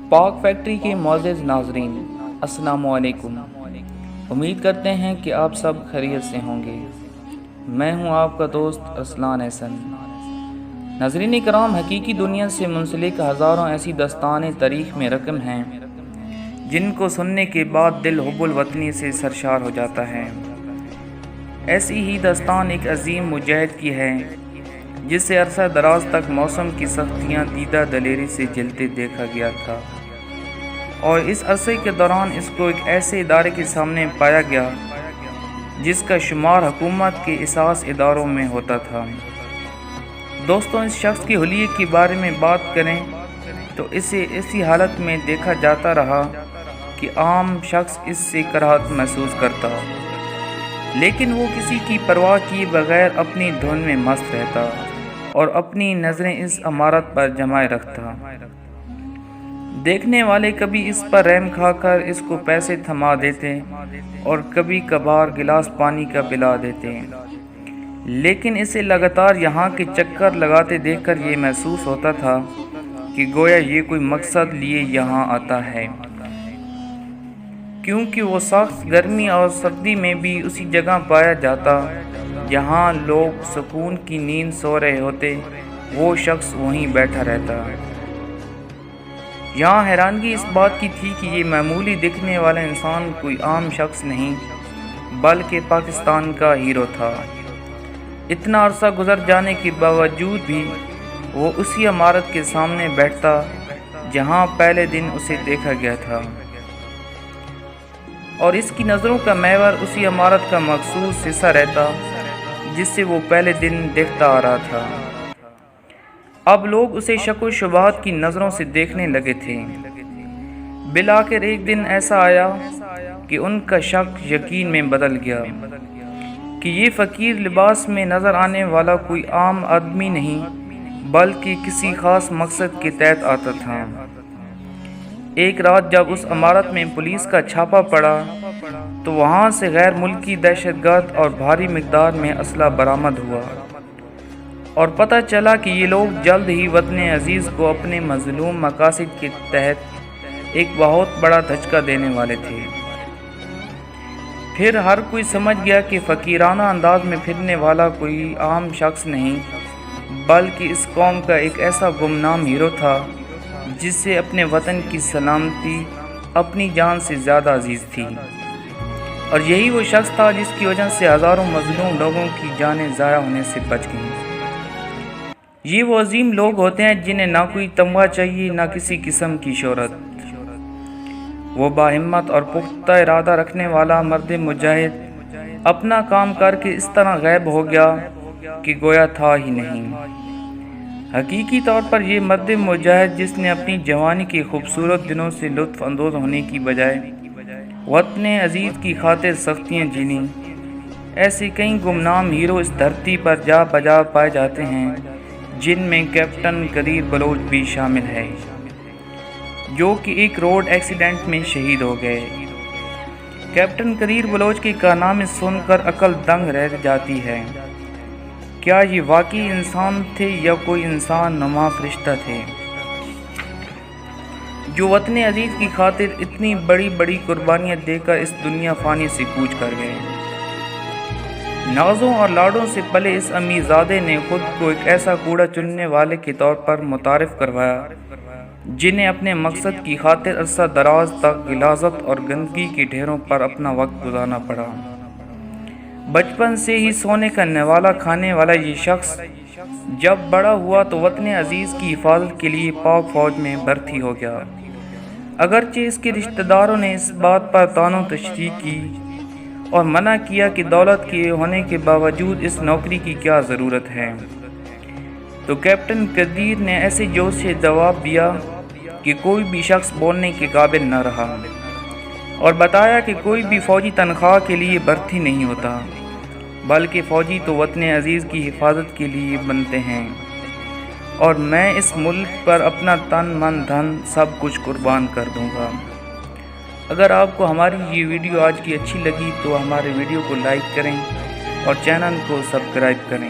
پاک فیکٹری کے معزز ناظرین، السلام علیکم۔ امید کرتے ہیں کہ آپ سب خیریت سے ہوں گے۔ میں ہوں آپ کا دوست ارسلان احسن۔ ناظرین کرام، حقیقی دنیا سے منسلک ہزاروں ایسی داستانیں تاریخ میں رقم ہیں جن کو سننے کے بعد دل حب الوطنی سے سرشار ہو جاتا ہے۔ ایسی ہی داستان ایک عظیم مجاہد کی ہے جسے عرصہ دراز تک موسم کی سختیاں دیدہ دلیری سے جھیلتے دیکھا گیا تھا، اور اس عرصے کے دوران اس کو ایک ایسے ادارے کے سامنے پایا گیا جس کا شمار حکومت کے اساس اداروں میں ہوتا تھا۔ دوستوں، اس شخص کے حلیے کے بارے میں بات کریں تو اسے ایسی حالت میں دیکھا جاتا رہا کہ عام شخص اس سے کراہت محسوس کرتا، لیکن وہ کسی کی پرواہ کیے بغیر اپنی دھن میں مست رہتا اور اپنی نظریں اس عمارت پر جمائے رکھتا۔ دیکھنے والے کبھی اس پر رحم کھا کر اس کو پیسے تھما دیتے اور کبھی کبھار گلاس پانی کا پلا دیتے، لیکن اسے لگاتار یہاں کے چکر لگاتے دیکھ کر یہ محسوس ہوتا تھا کہ گویا یہ کوئی مقصد لیے یہاں آتا ہے، کیونکہ وہ سخت گرمی اور سردی میں بھی اسی جگہ پایا جاتا جہاں لوگ سکون کی نیند سو رہے ہوتے، وہ شخص وہیں بیٹھا رہتا۔ یہاں حیرانگی اس بات کی تھی کہ یہ معمولی دکھنے والا انسان کوئی عام شخص نہیں بلکہ پاکستان کا ہیرو تھا۔ اتنا عرصہ گزر جانے کے باوجود بھی وہ اسی عمارت کے سامنے بیٹھتا جہاں پہلے دن اسے دیکھا گیا تھا، اور اس کی نظروں کا محور اسی عمارت کا مخصوص حصہ رہتا جس سے وہ پہلے دن دیکھتا آ رہا تھا۔ اب لوگ اسے شک و شبہات کی نظروں سے دیکھنے لگے تھے۔ بالآخر ایک دن ایسا آیا کہ ان کا شک یقین میں بدل گیا کہ یہ فقیر لباس میں نظر آنے والا کوئی عام آدمی نہیں بلکہ کسی خاص مقصد کے تحت آتا تھا۔ ایک رات جب اس عمارت میں پولیس کا چھاپا پڑا تو وہاں سے غیر ملکی دہشت گرد اور بھاری مقدار میں اسلحہ برآمد ہوا، اور پتہ چلا کہ یہ لوگ جلد ہی وطن عزیز کو اپنے مظلوم مقاصد کے تحت ایک بہت بڑا دھچکا دینے والے تھے۔ پھر ہر کوئی سمجھ گیا کہ فقیرانہ انداز میں پھرنے والا کوئی عام شخص نہیں بلکہ اس قوم کا ایک ایسا گمنام ہیرو تھا جس سے اپنے وطن کی سلامتی اپنی جان سے زیادہ عزیز تھی، اور یہی وہ شخص تھا جس کی وجہ سے ہزاروں مظلوم لوگوں کی جانیں ضائع ہونے سے بچ گئیں۔ یہ وہ عظیم لوگ ہوتے ہیں جنہیں نہ کوئی تمغہ چاہیے نہ کسی قسم کی شہرت۔ وہ باہمت اور پختہ ارادہ رکھنے والا مرد مجاہد اپنا کام کر کے اس طرح غائب ہو گیا کہ گویا تھا ہی نہیں۔ حقیقی طور پر یہ مرد مجاہد جس نے اپنی جوانی کے خوبصورت دنوں سے لطف اندوز ہونے کی بجائے وطن عزیز کی خاطر سختیاں جینی، ایسے کئی گمنام ہیرو اس دھرتی پر جا بجا پائے جاتے ہیں، جن میں کیپٹن کریر بلوچ بھی شامل ہے جو کہ ایک روڈ ایکسیڈنٹ میں شہید ہو گئے۔ کیپٹن کریر بلوچ کے کارنامے سن کر عقل دنگ رہ جاتی ہے۔ کیا یہ واقعی انسان تھے یا کوئی انسان نما فرشتہ تھے جو وطن عزیز کی خاطر اتنی بڑی بڑی قربانیاں دے کر اس دنیا فانی سے کوچ کر گئے؟ نازوں اور لاڈوں سے پلے اس امیر زادے نے خود کو ایک ایسا کوڑا چننے والے کے طور پر متعارف کروایا جنہیں اپنے مقصد کی خاطر عرصہ دراز تک غلاظت اور گندگی کے ڈھیروں پر اپنا وقت گزارنا پڑا۔ بچپن سے ہی سونے کا نوالا کھانے والا یہ شخص جب بڑا ہوا تو وطن عزیز کی حفاظت کے لیے پاک فوج میں بھرتی ہو گیا، اگرچہ اس کے رشتہ داروں نے اس بات پر طعن و تشریح کی اور منع کیا کہ دولت کے ہونے کے باوجود اس نوکری کی کیا ضرورت ہے، تو کیپٹن کریر نے ایسے جوش سے جواب دیا کہ کوئی بھی شخص بولنے کے قابل نہ رہا، اور بتایا کہ کوئی بھی فوجی تنخواہ کے لیے بھرتی نہیں ہوتا بلکہ فوجی تو وطن عزیز کی حفاظت کے لیے بنتے ہیں، اور میں اس ملک پر اپنا تن من دھن سب کچھ قربان کر دوں گا۔ اگر آپ کو ہماری یہ ویڈیو آج کی اچھی لگی تو ہمارے ویڈیو کو لائک کریں اور چینل کو سبسکرائب کریں۔